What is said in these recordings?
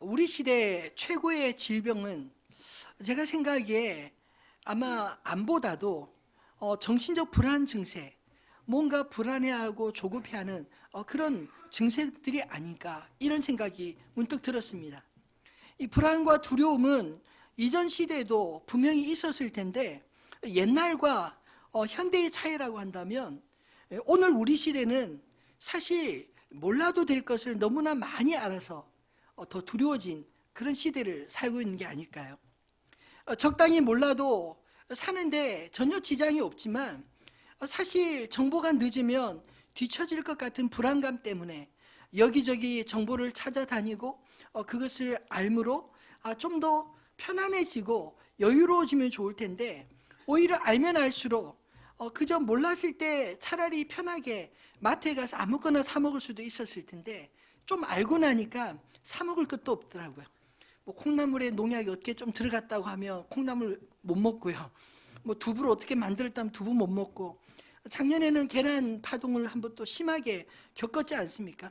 우리 시대 최고의 질병은 제가 생각하기에 아마 암보다도 정신적 불안 증세, 뭔가 불안해하고 조급해하는 그런 증세들이 아닐까, 이런 생각이 문득 들었습니다. 이 불안과 두려움은 이전 시대에도 분명히 있었을 텐데, 옛날과 현대의 차이라고 한다면 오늘 우리 시대는 사실 몰라도 될 것을 너무나 많이 알아서 더 두려워진 그런 시대를 살고 있는 게 아닐까요? 적당히 몰라도 사는데 전혀 지장이 없지만 사실 정보가 늦으면 뒤처질 것 같은 불안감 때문에 여기저기 정보를 찾아다니고 그것을 알므로 좀 더 편안해지고 여유로워지면 좋을 텐데, 오히려 알면 알수록 그저 몰랐을 때 차라리 편하게 마트에 가서 아무거나 사 먹을 수도 있었을 텐데, 좀 알고 나니까 사 먹을 것도 없더라고요. 뭐 콩나물에 농약이 어떻게 좀 들어갔다고 하면 콩나물 못 먹고요. 뭐 두부를 어떻게 만들었다면 두부 못 먹고, 작년에는 계란 파동을 한번 또 심하게 겪었지 않습니까?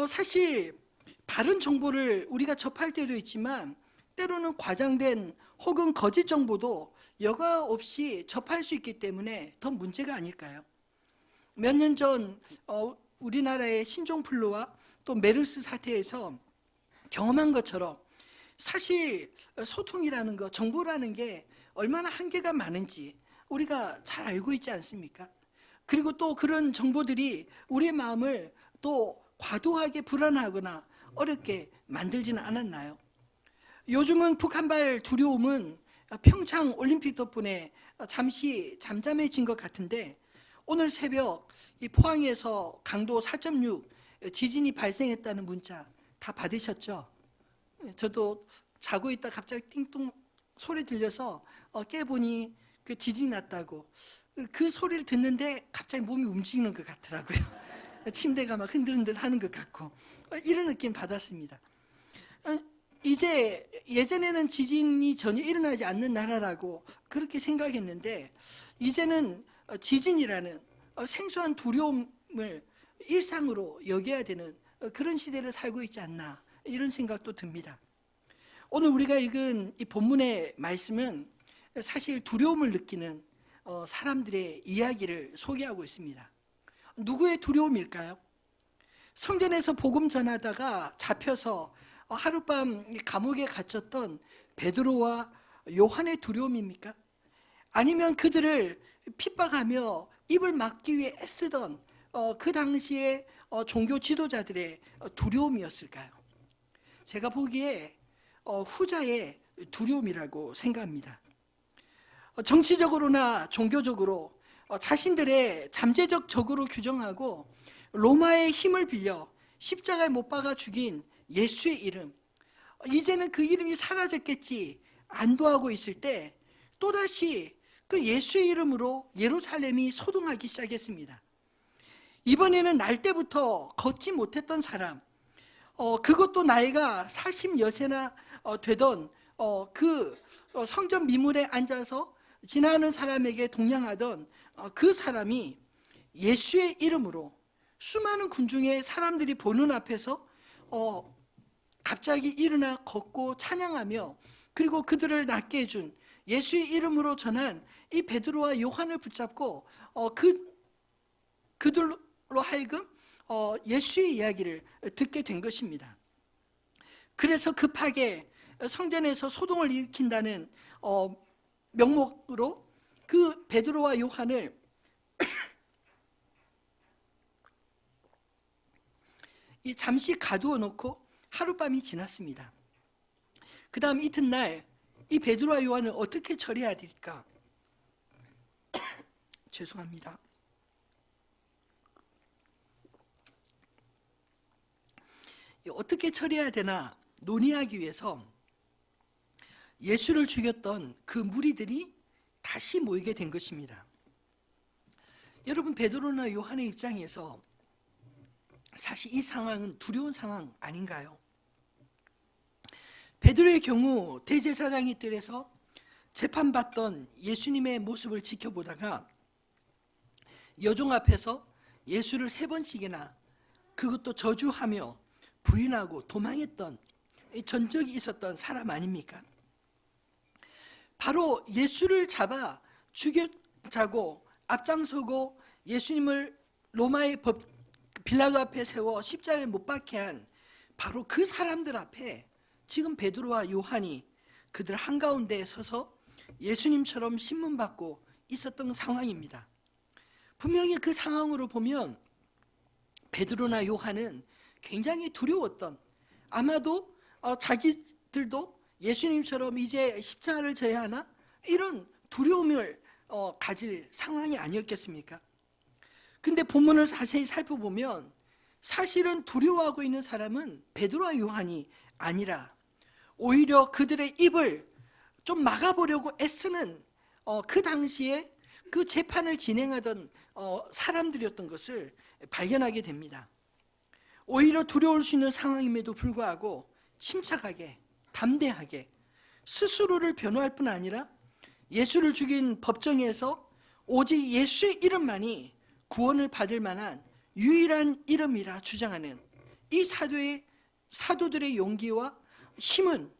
사실 바른 정보를 우리가 접할 때도 있지만 때로는 과장된 혹은 거짓 정보도 여과 없이 접할 수 있기 때문에 더 문제가 아닐까요? 몇 년 전 우리나라의 신종플루와 또 메르스 사태에서 경험한 것처럼 사실 소통이라는 것, 정보라는 게 얼마나 한계가 많은지 우리가 잘 알고 있지 않습니까? 그리고 또 그런 정보들이 우리의 마음을 또 과도하게 불안하거나 어렵게 만들지는 않았나요? 요즘은 북한발 두려움은 평창 올림픽 덕분에 잠시 잠잠해진 것 같은데, 오늘 새벽 이 포항에서 강도 4.6 지진이 발생했다는 문자 다 받으셨죠? 저도 자고 있다 갑자기 띵동 소리 들려서 깨보니 그 지진이 났다고. 그 소리를 듣는데 갑자기 몸이 움직이는 것 같더라고요. 침대가 막 흔들흔들 하는 것 같고, 이런 느낌 받았습니다. 이제 예전에는 지진이 전혀 일어나지 않는 나라라고 그렇게 생각했는데, 이제는 지진이라는 생소한 두려움을 일상으로 여겨야 되는 그런 시대를 살고 있지 않나, 이런 생각도 듭니다. 오늘 우리가 읽은 이 본문의 말씀은 사실 두려움을 느끼는 사람들의 이야기를 소개하고 있습니다. 누구의 두려움일까요? 성전에서 복음 전하다가 잡혀서 하룻밤 감옥에 갇혔던 베드로와 요한의 두려움입니까? 아니면 그들을 핍박하며 입을 막기 위해 애쓰던 그 당시의 종교 지도자들의 두려움이었을까요? 제가 보기에 후자의 두려움이라고 생각합니다. 정치적으로나 종교적으로 자신들의 잠재적 적으로 규정하고 로마의 힘을 빌려 십자가에 못 박아 죽인 예수의 이름, 이제는 그 이름이 사라졌겠지 안도하고 있을 때 또다시 그 예수의 이름으로 예루살렘이 소동하기 시작했습니다. 이번에는 날 때부터 걷지 못했던 사람, 그것도 나이가 40여세나 되던 그 성전 미문에 앉아서 지나가는 사람에게 동냥하던 그 사람이 예수의 이름으로 수많은 군중의 사람들이 보는 앞에서 갑자기 일어나 걷고 찬양하며, 그리고 그들을 낫게 해준 예수의 이름으로 전한 이 베드로와 요한을 붙잡고 그들로 하여금 예수의 이야기를 듣게 된 것입니다. 그래서 급하게 성전에서 소동을 일으킨다는 명목으로 그 베드로와 요한을 잠시 가두어 놓고 하룻밤이 지났습니다. 그 다음 이튿날 이 베드로와 요한을 어떻게 처리해야 될까? 죄송합니다. 어떻게 처리해야 되나 논의하기 위해서 예수를 죽였던 그 무리들이 다시 모이게 된 것입니다. 여러분, 베드로나 요한의 입장에서 사실 이 상황은 두려운 상황 아닌가요? 베드로의 경우 대제사장이 뜰에서 재판받던 예수님의 모습을 지켜보다가 여종 앞에서 예수를 3번씩이나 그것도 저주하며 부인하고 도망했던 전적이 있었던 사람 아닙니까? 바로 예수를 잡아 죽여자고 앞장서고 예수님을 로마의 빌라도 앞에 세워 십자가에 못 박게 한 바로 그 사람들 앞에 지금 베드로와 요한이 그들 한가운데에 서서 예수님처럼 신문받고 있었던 상황입니다. 분명히 그 상황으로 보면 베드로나 요한은 굉장히 두려웠던, 아마도 자기들도 예수님처럼 이제 십자가를 져야 하나? 이런 두려움을 가질 상황이 아니었겠습니까? 근데 본문을 자세히 살펴보면 사실은 두려워하고 있는 사람은 베드로와 요한이 아니라 오히려 그들의 입을 좀 막아보려고 애쓰는 그 당시에 그 재판을 진행하던 사람들이었던 것을 발견하게 됩니다. 오히려 두려울 수 있는 상황임에도 불구하고 침착하게, 담대하게 스스로를 변호할 뿐 아니라 예수를 죽인 법정에서 오직 예수의 이름만이 구원을 받을 만한 유일한 이름이라 주장하는 이 사도들의 용기와 힘은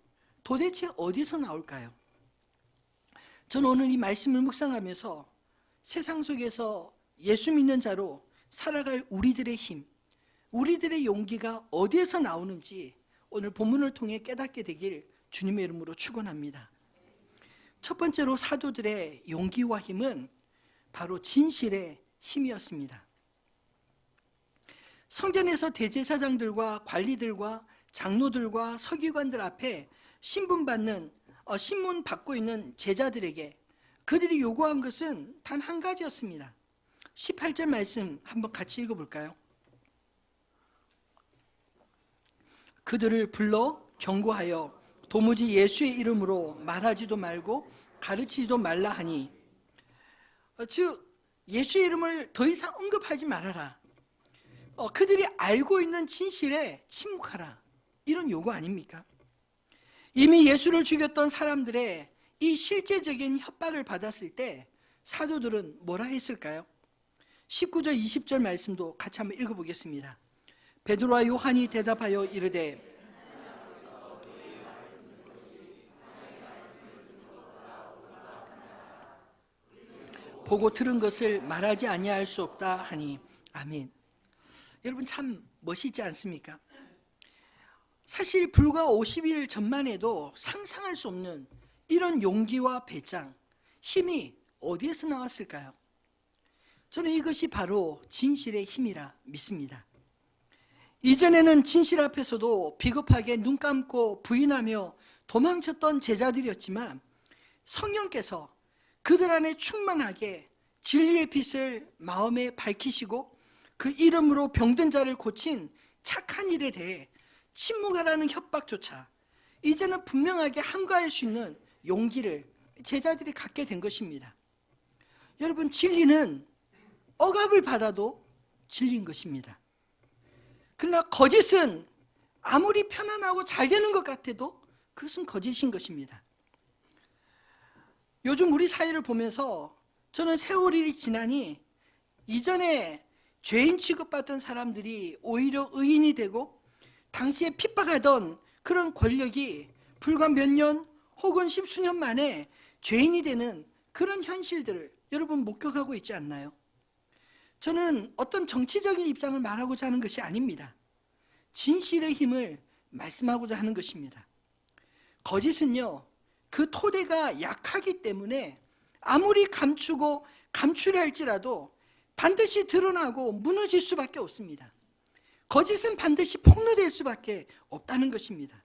도대체 어디서 나올까요? 저는 오늘 이 말씀을 묵상하면서 세상 속에서 예수 믿는 자로 살아갈 우리들의 힘, 우리들의 용기가 어디에서 나오는지 오늘 본문을 통해 깨닫게 되길 주님의 이름으로 축원합니다. 첫 번째로 사도들의 용기와 힘은 바로 진실의 힘이었습니다. 성전에서 대제사장들과 관리들과 장로들과 서기관들 앞에 신문 받고 있는 제자들에게 그들이 요구한 것은 단 한 가지였습니다. 18절 말씀 한번 같이 읽어볼까요? 그들을 불러 경고하여 도무지 예수의 이름으로 말하지도 말고 가르치지도 말라 하니, 즉 예수의 이름을 더 이상 언급하지 말아라. 그들이 알고 있는 진실에 침묵하라. 이런 요구 아닙니까? 이미 예수를 죽였던 사람들의 이 실제적인 협박을 받았을 때 사도들은 뭐라 했을까요? 19절 20절 말씀도 같이 한번 읽어보겠습니다. 베드로와 요한이 대답하여 이르되 보고 들은 것을 말하지 아니할 수 없다 하니 아멘. 여러분 참 멋있지 않습니까? 사실 불과 50일 전만 해도 상상할 수 없는 이런 용기와 배짱, 힘이 어디에서 나왔을까요? 저는 이것이 바로 진실의 힘이라 믿습니다. 이전에는 진실 앞에서도 비겁하게 눈 감고 부인하며 도망쳤던 제자들이었지만 성령께서 그들 안에 충만하게 진리의 빛을 마음에 밝히시고 그 이름으로 병든 자를 고친 착한 일에 대해 침묵하라는 협박조차 이제는 분명하게 함가할 수 있는 용기를 제자들이 갖게 된 것입니다. 여러분, 진리는 억압을 받아도 진리인 것입니다. 그러나 거짓은 아무리 편안하고 잘 되는 것 같아도 그것은 거짓인 것입니다. 요즘 우리 사회를 보면서 저는 세월이 지나니 이전에 죄인 취급받던 사람들이 오히려 의인이 되고 당시에 핍박하던 그런 권력이 불과 몇 년 혹은 십수년 만에 죄인이 되는 그런 현실들을 여러분 목격하고 있지 않나요? 저는 어떤 정치적인 입장을 말하고자 하는 것이 아닙니다. 진실의 힘을 말씀하고자 하는 것입니다. 거짓은요, 그 토대가 약하기 때문에 아무리 감추고 감추려 할지라도 반드시 드러나고 무너질 수밖에 없습니다. 거짓은 반드시 폭로될 수밖에 없다는 것입니다.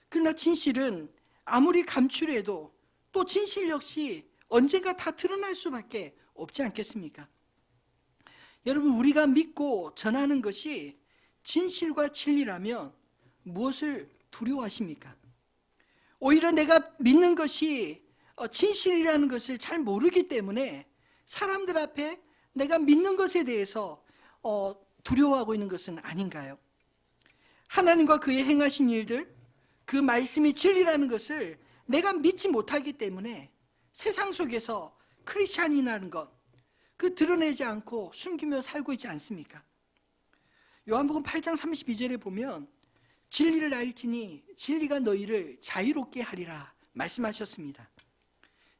그러나 진실은 아무리 감추려 해도 또 진실 역시 언젠가 다 드러날 수밖에 없지 않겠습니까? 여러분, 우리가 믿고 전하는 것이 진실과 진리라면 무엇을 두려워하십니까? 오히려 내가 믿는 것이 진실이라는 것을 잘 모르기 때문에 사람들 앞에 내가 믿는 것에 대해서 두려워하고 있는 것은 아닌가요? 하나님과 그의 행하신 일들, 그 말씀이 진리라는 것을 내가 믿지 못하기 때문에 세상 속에서 크리스찬이라는 것, 그 드러내지 않고 숨기며 살고 있지 않습니까? 요한복음 8장 32절에 보면 진리를 알지니 진리가 너희를 자유롭게 하리라 말씀하셨습니다.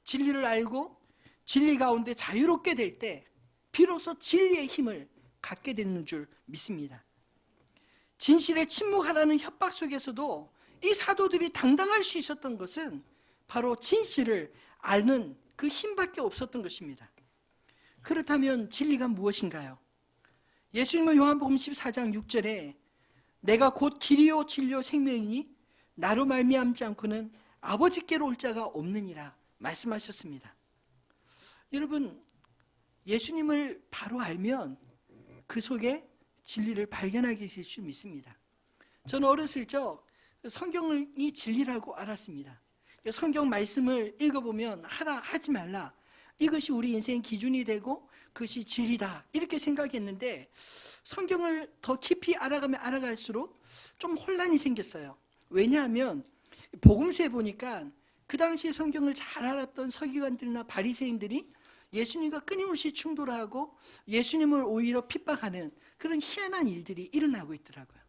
진리를 알고 진리 가운데 자유롭게 될 때 비로소 진리의 힘을 갖게 되는 줄 믿습니다. 진실에 침묵하라는 협박 속에서도 이 사도들이 당당할 수 있었던 것은 바로 진실을 아는 그 힘밖에 없었던 것입니다. 그렇다면 진리가 무엇인가요? 예수님은 요한복음 14장 6절에 내가 곧 길이요 진리요 생명이니 나로 말미암지 않고는 아버지께로 올 자가 없느니라 말씀하셨습니다. 여러분, 예수님을 바로 알면 그 속에 진리를 발견하게 될 줄 믿습니다. 저는 어렸을 적 성경이 진리라고 알았습니다. 성경 말씀을 읽어보면 하라 하지 말라, 이것이 우리 인생의 기준이 되고 그것이 진리다 이렇게 생각했는데 성경을 더 깊이 알아가면 알아갈수록 좀 혼란이 생겼어요. 왜냐하면 복음서에 보니까 그 당시에 성경을 잘 알았던 서기관들이나 바리새인들이 예수님과 끊임없이 충돌하고 예수님을 오히려 핍박하는 그런 희한한 일들이 일어나고 있더라고요.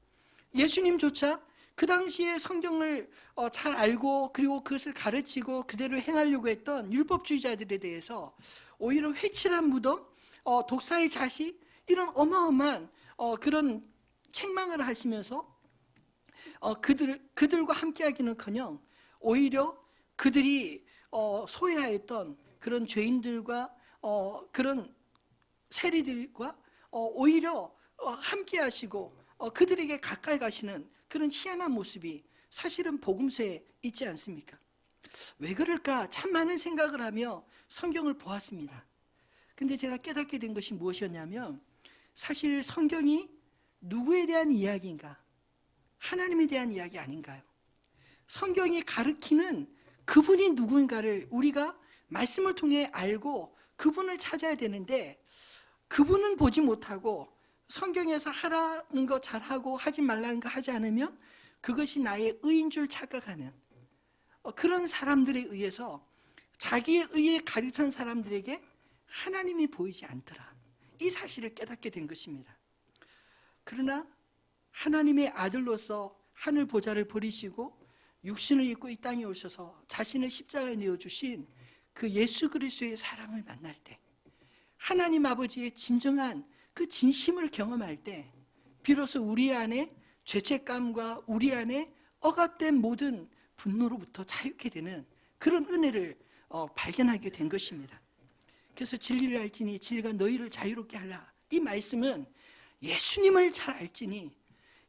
예수님조차 그 당시에 성경을 잘 알고 그리고 그것을 가르치고 그대로 행하려고 했던 율법주의자들에 대해서 오히려 회칠한 무덤, 독사의 자식, 이런 어마어마한 그런 책망을 하시면서 그들과 함께하기는커녕 오히려 그들이 소외하였던 그런 죄인들과 그런 세리들과 오히려 함께하시고 그들에게 가까이 가시는 그런 희한한 모습이 사실은 복음서에 있지 않습니까? 왜 그럴까 참 많은 생각을 하며 성경을 보았습니다. 근데 제가 깨닫게 된 것이 무엇이었냐면 사실 성경이 누구에 대한 이야기인가? 하나님에 대한 이야기 아닌가요? 성경이 가르치는 그분이 누구인가를 우리가 말씀을 통해 알고 그분을 찾아야 되는데 그분은 보지 못하고 성경에서 하라는 거 잘하고 하지 말라는 거 하지 않으면 그것이 나의 의인 줄 착각하는 그런 사람들에 의해서 자기의 의에 가득 찬 사람들에게 하나님이 보이지 않더라, 이 사실을 깨닫게 된 것입니다. 그러나 하나님의 아들로서 하늘 보좌를 버리시고 육신을 입고 이 땅에 오셔서 자신을 십자가에 내어주신 그 예수 그리스도의 사랑을 만날 때, 하나님 아버지의 진정한 그 진심을 경험할 때 비로소 우리 안에 죄책감과 우리 안에 억압된 모든 분노로부터 자유케 되는 그런 은혜를 발견하게 된 것입니다. 그래서 진리를 알지니 진리가 너희를 자유롭게 하라, 이 말씀은 예수님을 잘 알지니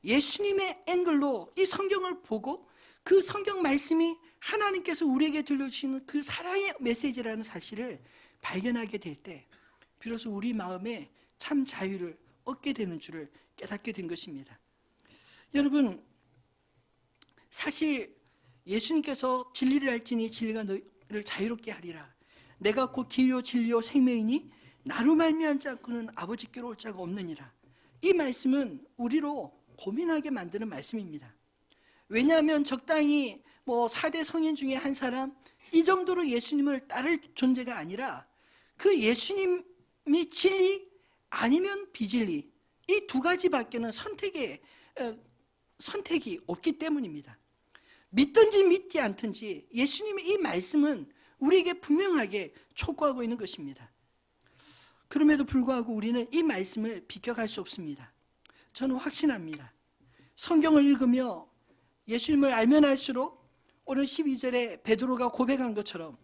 예수님의 앵글로 이 성경을 보고 그 성경 말씀이 하나님께서 우리에게 들려주시는 그 사랑의 메시지라는 사실을 발견하게 될 때 비로소 우리 마음에 참 자유를 얻게 되는 줄을 깨닫게 된 것입니다. 여러분, 사실 예수님께서 진리를 알지니 진리가 너희를 자유롭게 하리라, 내가 곧 길이요 진리요 생명이니 나로 말미암지 않고는 아버지께로 올 자가 없느니라, 이 말씀은 우리로 고민하게 만드는 말씀입니다. 왜냐하면 적당히 4대 성인 중에 한 사람 이 정도로 예수님을 따를 존재가 아니라 그 예수님이 진리 아니면 비진리, 이 두 가지밖에는 선택이 없기 때문입니다. 믿든지 믿지 않든지 예수님의 이 말씀은 우리에게 분명하게 촉구하고 있는 것입니다. 그럼에도 불구하고 우리는 이 말씀을 비껴갈 수 없습니다. 저는 확신합니다. 성경을 읽으며 예수님을 알면 알수록 오늘 12절에 베드로가 고백한 것처럼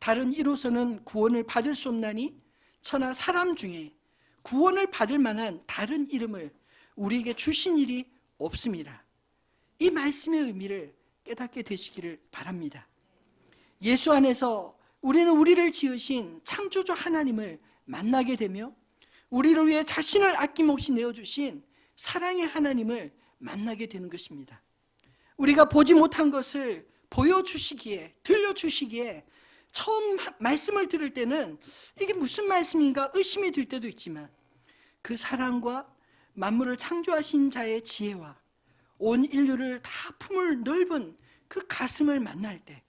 다른 이로서는 구원을 받을 수 없나니 천하 사람 중에 구원을 받을 만한 다른 이름을 우리에게 주신 일이 없습니다. 이 말씀의 의미를 깨닫게 되시기를 바랍니다. 예수 안에서 우리는 우리를 지으신 창조주 하나님을 만나게 되며 우리를 위해 자신을 아낌없이 내어주신 사랑의 하나님을 만나게 되는 것입니다. 우리가 보지 못한 것을 보여주시기에, 들려주시기에 처음 말씀을 들을 때는 이게 무슨 말씀인가 의심이 들 때도 있지만 그 사랑과 만물을 창조하신 자의 지혜와 온 인류를 다 품을 넓은 그 가슴을 만날 때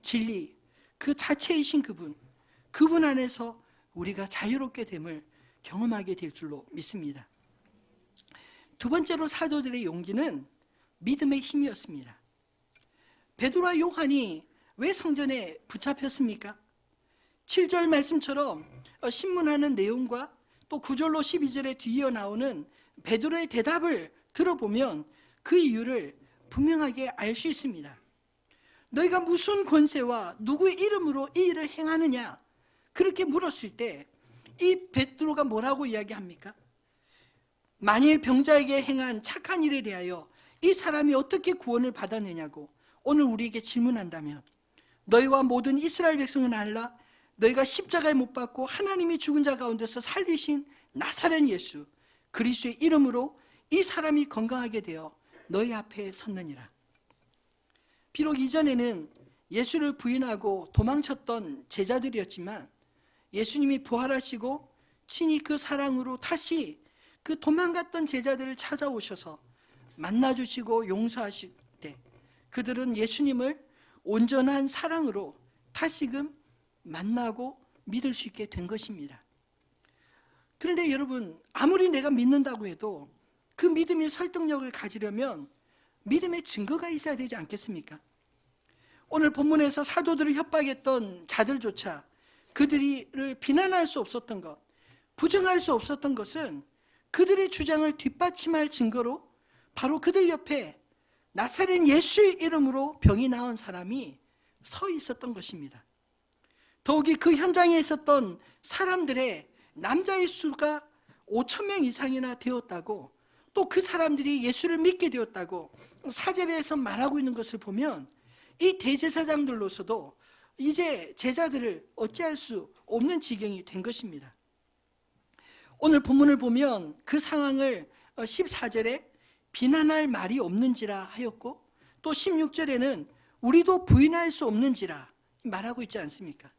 진리, 그 자체이신 그분 안에서 우리가 자유롭게 됨을 경험하게 될 줄로 믿습니다. 두 번째로 사도들의 용기는 믿음의 힘이었습니다. 베드로와 요한이 왜 성전에 붙잡혔습니까? 7절 말씀처럼 신문하는 내용과 또 9절로 12절에 뒤이어 나오는 베드로의 대답을 들어보면 그 이유를 분명하게 알 수 있습니다. 너희가 무슨 권세와 누구의 이름으로 이 일을 행하느냐? 그렇게 물었을 때 이 베드로가 뭐라고 이야기합니까? 만일 병자에게 행한 착한 일에 대하여 이 사람이 어떻게 구원을 받았느냐고 오늘 우리에게 질문한다면, 너희와 모든 이스라엘 백성은 알라. 너희가 십자가에 못 박고 하나님이 죽은 자 가운데서 살리신 나사렛 예수 그리스도의 이름으로 이 사람이 건강하게 되어 너희 앞에 섰느니라. 비록 이전에는 예수를 부인하고 도망쳤던 제자들이었지만 예수님이 부활하시고 친히 그 사랑으로 다시 그 도망갔던 제자들을 찾아오셔서 만나주시고 용서하실 때 그들은 예수님을 온전한 사랑으로 다시금 만나고 믿을 수 있게 된 것입니다. 그런데 여러분, 아무리 내가 믿는다고 해도 그 믿음의 설득력을 가지려면 믿음의 증거가 있어야 되지 않겠습니까? 오늘 본문에서 사도들을 협박했던 자들조차 그들을 비난할 수 없었던 것, 부정할 수 없었던 것은 그들의 주장을 뒷받침할 증거로 바로 그들 옆에 나사렛 예수의 이름으로 병이 나은 사람이 서 있었던 것입니다. 더욱이 그 현장에 있었던 사람들의 남자의 수가 5,000명 이상이나 되었다고, 또 그 사람들이 예수를 믿게 되었다고 사절에서 말하고 있는 것을 보면 이 대제사장들로서도 이제 제자들을 어찌할 수 없는 지경이 된 것입니다. 오늘 본문을 보면 그 상황을 14절에 비난할 말이 없는지라 하였고, 또 16절에는 우리도 부인할 수 없는지라 말하고 있지 않습니까?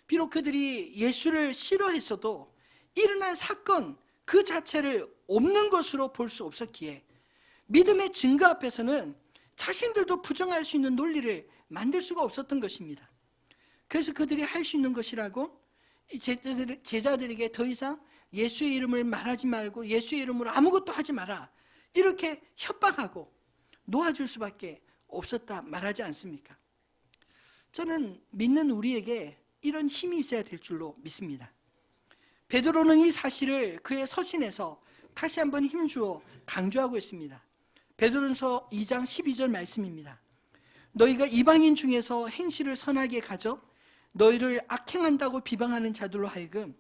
비록 그들이 예수를 싫어했어도 일어난 사건 그 자체를 없는 것으로 볼 수 없었기에 믿음의 증거 앞에서는 자신들도 부정할 수 있는 논리를 만들 수가 없었던 것입니다. 그래서 그들이 할 수 있는 것이라고 제자들에게 더 이상 예수의 이름을 말하지 말고 예수의 이름으로 아무것도 하지 마라, 이렇게 협박하고 놓아줄 수밖에 없었다 말하지 않습니까? 저는 믿는 우리에게 이런 힘이 있어야 될 줄로 믿습니다. 베드로는 이 사실을 그의 서신에서 다시 한번 힘주어 강조하고 있습니다. 베드로전서 2장 12절 말씀입니다. 너희가 이방인 중에서 행실을 선하게 가져 너희를 악행한다고 비방하는 자들로 하여금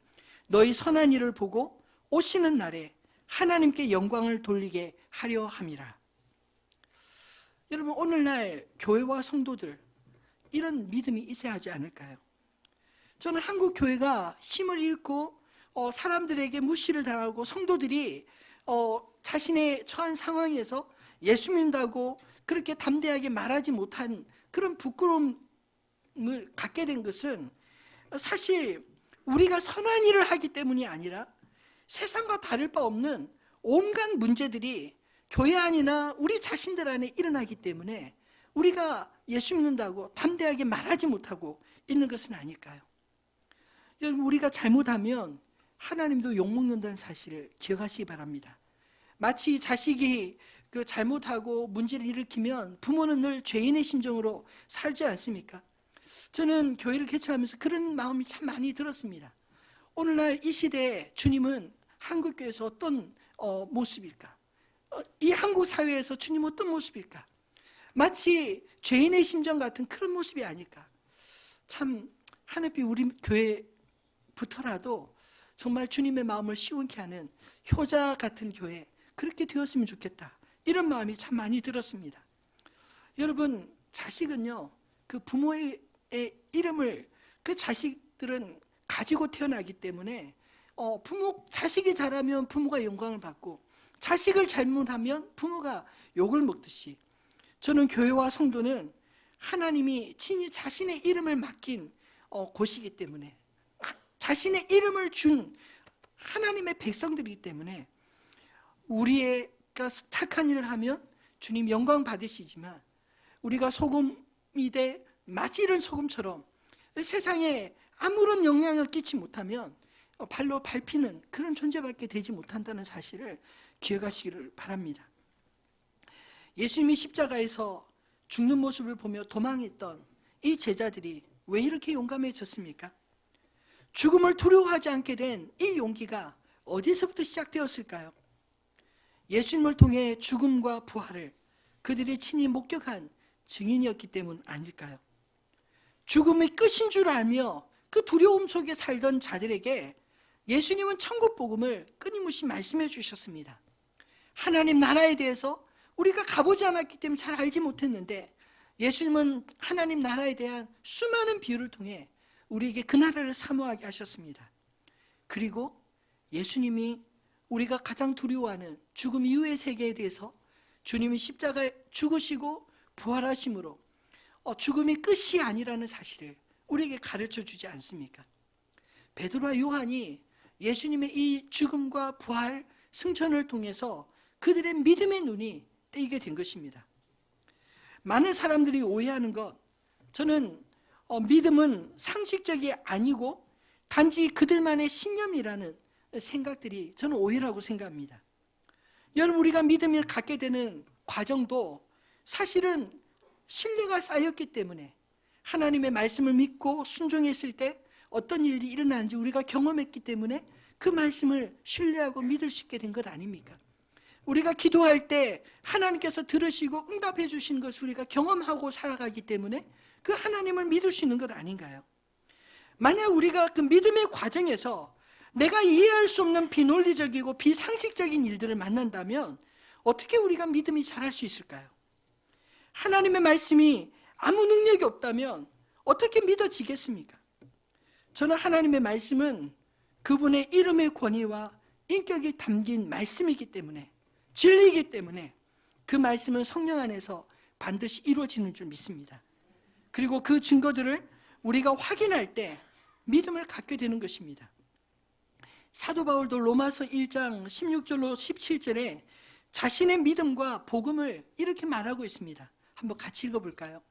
너희 선한 일을 보고 오시는 날에 하나님께 영광을 돌리게 하려 함이라. 여러분, 오늘날 교회와 성도들 이런 믿음이 있어야 하지 않을까요? 저는 한국 교회가 힘을 잃고 사람들에게 무시를 당하고 성도들이 자신의 처한 상황에서 예수 믿는다고 그렇게 담대하게 말하지 못한 그런 부끄러움을 갖게 된 것은 사실 우리가 선한 일을 하기 때문이 아니라 세상과 다를 바 없는 온갖 문제들이 교회 안이나 우리 자신들 안에 일어나기 때문에 우리가 예수 믿는다고 담대하게 말하지 못하고 있는 것은 아닐까요? 여러분, 우리가 잘못하면 하나님도 욕먹는다는 사실을 기억하시기 바랍니다. 마치 자식이 잘못하고 문제를 일으키면 부모는 늘 죄인의 심정으로 살지 않습니까? 저는 교회를 개척하면서 그런 마음이 참 많이 들었습니다. 오늘날 이 시대에 주님은 한국교회에서 어떤 모습일까? 이 한국 사회에서 주님은 어떤 모습일까? 마치 죄인의 심정 같은 그런 모습이 아닐까? 참 하나님 우리 교회부터라도 정말 주님의 마음을 시원케 하는 효자 같은 교회, 그렇게 되었으면 좋겠다, 이런 마음이 참 많이 들었습니다. 여러분, 자식은요, 그 부모의 이름을 그 자식들은 가지고 태어나기 때문에 자식이 잘하면 부모가 영광을 받고 자식을 잘못하면 부모가 욕을 먹듯이 저는 교회와 성도는 하나님이 친히 자신의 이름을 맡긴 곳이기 때문에, 자신의 이름을 준 하나님의 백성들이기 때문에 우리가 착한 일을 하면 주님 영광 받으시지만 우리가 소금이 돼 마치 이런 소금처럼 세상에 아무런 영향을 끼치 못하면 발로 밟히는 그런 존재밖에 되지 못한다는 사실을 기억하시기를 바랍니다. 예수님이 십자가에서 죽는 모습을 보며 도망했던 이 제자들이 왜 이렇게 용감해졌습니까? 죽음을 두려워하지 않게 된 이 용기가 어디서부터 시작되었을까요? 예수님을 통해 죽음과 부활을 그들이 친히 목격한 증인이었기 때문 아닐까요? 죽음이 끝인 줄 알며 그 두려움 속에 살던 자들에게 예수님은 천국 복음을 끊임없이 말씀해 주셨습니다. 하나님 나라에 대해서 우리가 가보지 않았기 때문에 잘 알지 못했는데 예수님은 하나님 나라에 대한 수많은 비유를 통해 우리에게 그 나라를 사모하게 하셨습니다. 그리고 예수님이 우리가 가장 두려워하는 죽음 이후의 세계에 대해서 주님이 십자가에 죽으시고 부활하심으로 죽음이 끝이 아니라는 사실을 우리에게 가르쳐 주지 않습니까? 베드로와 요한이 예수님의 이 죽음과 부활, 승천을 통해서 그들의 믿음의 눈이 뜨이게 된 것입니다. 많은 사람들이 오해하는 것, 저는 믿음은 상식적이 아니고 단지 그들만의 신념이라는 생각들이 저는 오해라고 생각합니다. 여러분, 우리가 믿음을 갖게 되는 과정도 사실은 신뢰가 쌓였기 때문에 하나님의 말씀을 믿고 순종했을 때 어떤 일이 일어나는지 우리가 경험했기 때문에 그 말씀을 신뢰하고 믿을 수 있게 된 것 아닙니까? 우리가 기도할 때 하나님께서 들으시고 응답해 주시는 것을 우리가 경험하고 살아가기 때문에 그 하나님을 믿을 수 있는 것 아닌가요? 만약 우리가 그 믿음의 과정에서 내가 이해할 수 없는 비논리적이고 비상식적인 일들을 만난다면 어떻게 우리가 믿음이 자랄 수 있을까요? 하나님의 말씀이 아무 능력이 없다면 어떻게 믿어지겠습니까? 저는 하나님의 말씀은 그분의 이름의 권위와 인격이 담긴 말씀이기 때문에, 진리이기 때문에 그 말씀은 성령 안에서 반드시 이루어지는 줄 믿습니다. 그리고 그 증거들을 우리가 확인할 때 믿음을 갖게 되는 것입니다. 사도 바울도 로마서 1장 16절로 17절에 자신의 믿음과 복음을 이렇게 말하고 있습니다. 한번 같이 읽어볼까요?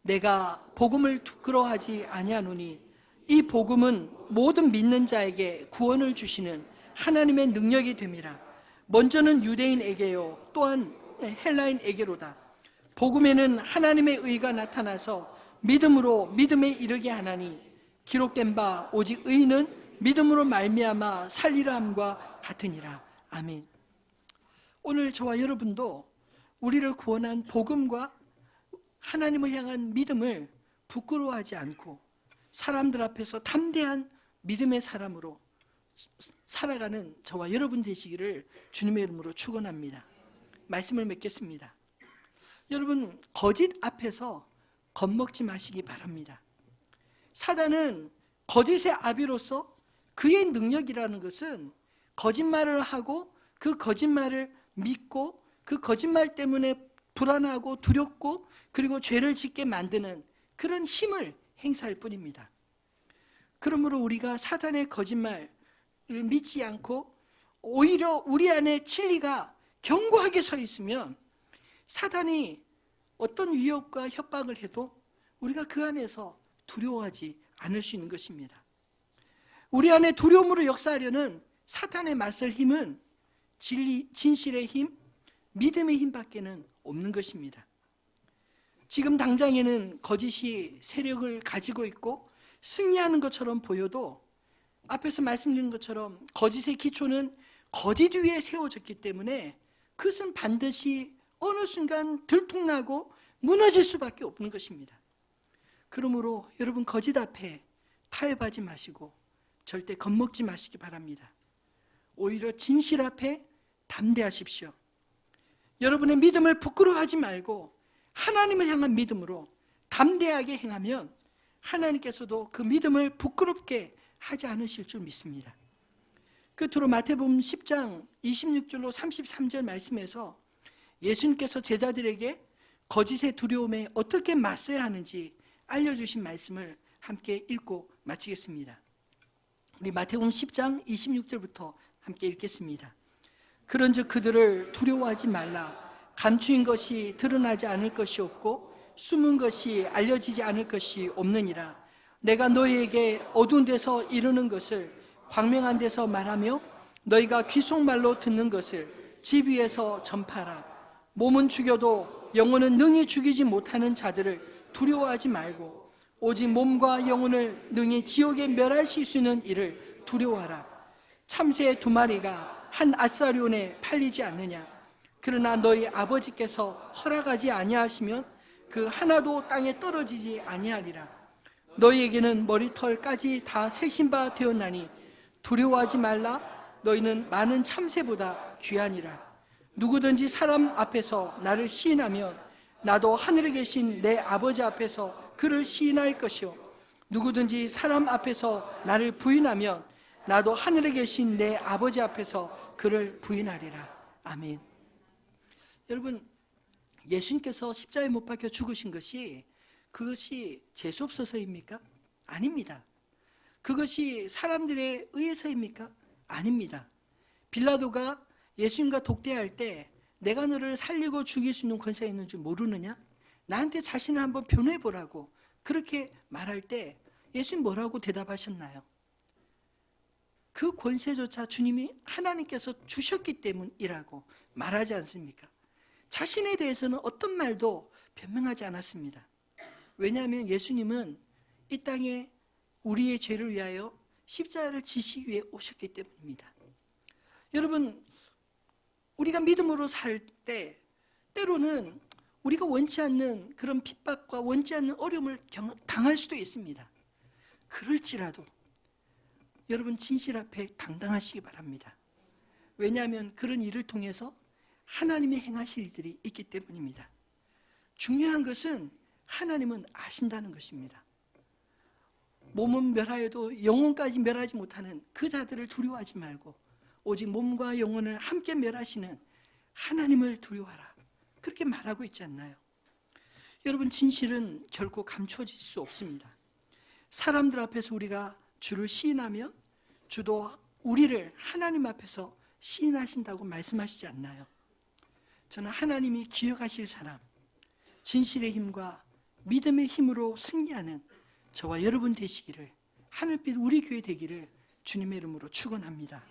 내가 복음을 부끄러워하지 아니하노니 이 복음은 모든 믿는 자에게 구원을 주시는 하나님의 능력이 됨이라. 먼저는 유대인에게요 또한 헬라인에게로다. 복음에는 하나님의 의가 나타나서 믿음으로 믿음에 이르게 하나니 기록된 바 오직 의는 믿음으로 말미암아 살리라 함과 같으니라. 아멘. 오늘 저와 여러분도 우리를 구원한 복음과 하나님을 향한 믿음을 부끄러워하지 않고 사람들 앞에서 담대한 믿음의 사람으로 살아가는 저와 여러분 되시기를 주님의 이름으로 축원합니다. 말씀을 맺겠습니다. 여러분, 거짓 앞에서 겁먹지 마시기 바랍니다. 사단은 거짓의 아비로서 그의 능력이라는 것은 거짓말을 하고 그 거짓말을 믿고 그 거짓말 때문에 불안하고 두렵고 그리고 죄를 짓게 만드는 그런 힘을 행사할 뿐입니다. 그러므로 우리가 사단의 거짓말을 믿지 않고 오히려 우리 안에 진리가 견고하게 서 있으면 사단이 어떤 위협과 협박을 해도 우리가 그 안에서 두려워하지 않을 수 있는 것입니다. 우리 안에 두려움으로 역사하려는 사탄의 맞설 힘은 진리, 진실의 힘, 믿음의 힘밖에는 없는 것입니다. 지금 당장에는 거짓이 세력을 가지고 있고 승리하는 것처럼 보여도 앞에서 말씀드린 것처럼 거짓의 기초는 거짓 위에 세워졌기 때문에 그것은 반드시 어느 순간 들통나고 무너질 수밖에 없는 것입니다. 그러므로 여러분, 거짓 앞에 타협하지 마시고 절대 겁먹지 마시기 바랍니다. 오히려 진실 앞에 담대하십시오. 여러분의 믿음을 부끄러워하지 말고 하나님을 향한 믿음으로 담대하게 행하면 하나님께서도 그 믿음을 부끄럽게 하지 않으실 줄 믿습니다. 끝으로 마태복음 10장 26절로 33절 말씀에서 예수님께서 제자들에게 거짓의 두려움에 어떻게 맞서야 하는지 알려주신 말씀을 함께 읽고 마치겠습니다. 우리 마태복음 10장 26절부터 함께 읽겠습니다. 그런즉 그들을 두려워하지 말라. 감추인 것이 드러나지 않을 것이 없고 숨은 것이 알려지지 않을 것이 없느니라. 내가 너희에게 어두운 데서 이르는 것을 광명한 데서 말하며 너희가 귓속말로 듣는 것을 집 위에서 전파하라. 몸은 죽여도 영혼은 능히 죽이지 못하는 자들을 두려워하지 말고 오직 몸과 영혼을 능히 지옥에 멸하실 수 있는 이를 두려워하라. 참새 2마리가 한 아사리온에 팔리지 않느냐? 그러나 너희 아버지께서 허락하지 아니하시면 그 하나도 땅에 떨어지지 아니하리라. 너희에게는 머리털까지 다 세신 바 되었나니 두려워하지 말라. 너희는 많은 참새보다 귀하니라. 누구든지 사람 앞에서 나를 시인하면 나도 하늘에 계신 내 아버지 앞에서 그를 시인할 것이요 누구든지 사람 앞에서 나를 부인하면 나도 하늘에 계신 내 아버지 앞에서 그를 부인하리라. 아멘. 여러분, 예수님께서 십자가에 못 박혀 죽으신 것이 그것이 재수없어서입니까? 아닙니다. 그것이 사람들에 의해서입니까? 아닙니다. 빌라도가 예수님과 독대할 때 내가 너를 살리고 죽일 수 있는 권세가 있는 줄 모르느냐? 나한테 자신을 한번 변호해보라고 그렇게 말할 때 예수님 뭐라고 대답하셨나요? 그 권세조차 주님이 하나님께서 주셨기 때문이라고 말하지 않습니까? 자신에 대해서는 어떤 말도 변명하지 않았습니다. 왜냐하면 예수님은 이 땅에 우리의 죄를 위하여 십자가를 지시기 위해 오셨기 때문입니다. 여러분, 우리가 믿음으로 살 때 때로는 우리가 원치 않는 그런 핍박과 원치 않는 어려움을 당할 수도 있습니다. 그럴지라도 여러분 진실 앞에 당당하시기 바랍니다. 왜냐하면 그런 일을 통해서 하나님이 행하실 일들이 있기 때문입니다. 중요한 것은 하나님은 아신다는 것입니다. 몸은 멸하여도 영혼까지 멸하지 못하는 그 자들을 두려워하지 말고 오직 몸과 영혼을 함께 멸하시는 하나님을 두려워하라. 그렇게 말하고 있지 않나요? 여러분, 진실은 결코 감춰질 수 없습니다. 사람들 앞에서 우리가 주를 시인하면 주도 우리를 하나님 앞에서 시인하신다고 말씀하시지 않나요? 저는 하나님이 기억하실 사람, 진실의 힘과 믿음의 힘으로 승리하는 저와 여러분 되시기를, 하늘빛 우리 교회 되기를 주님의 이름으로 축원합니다.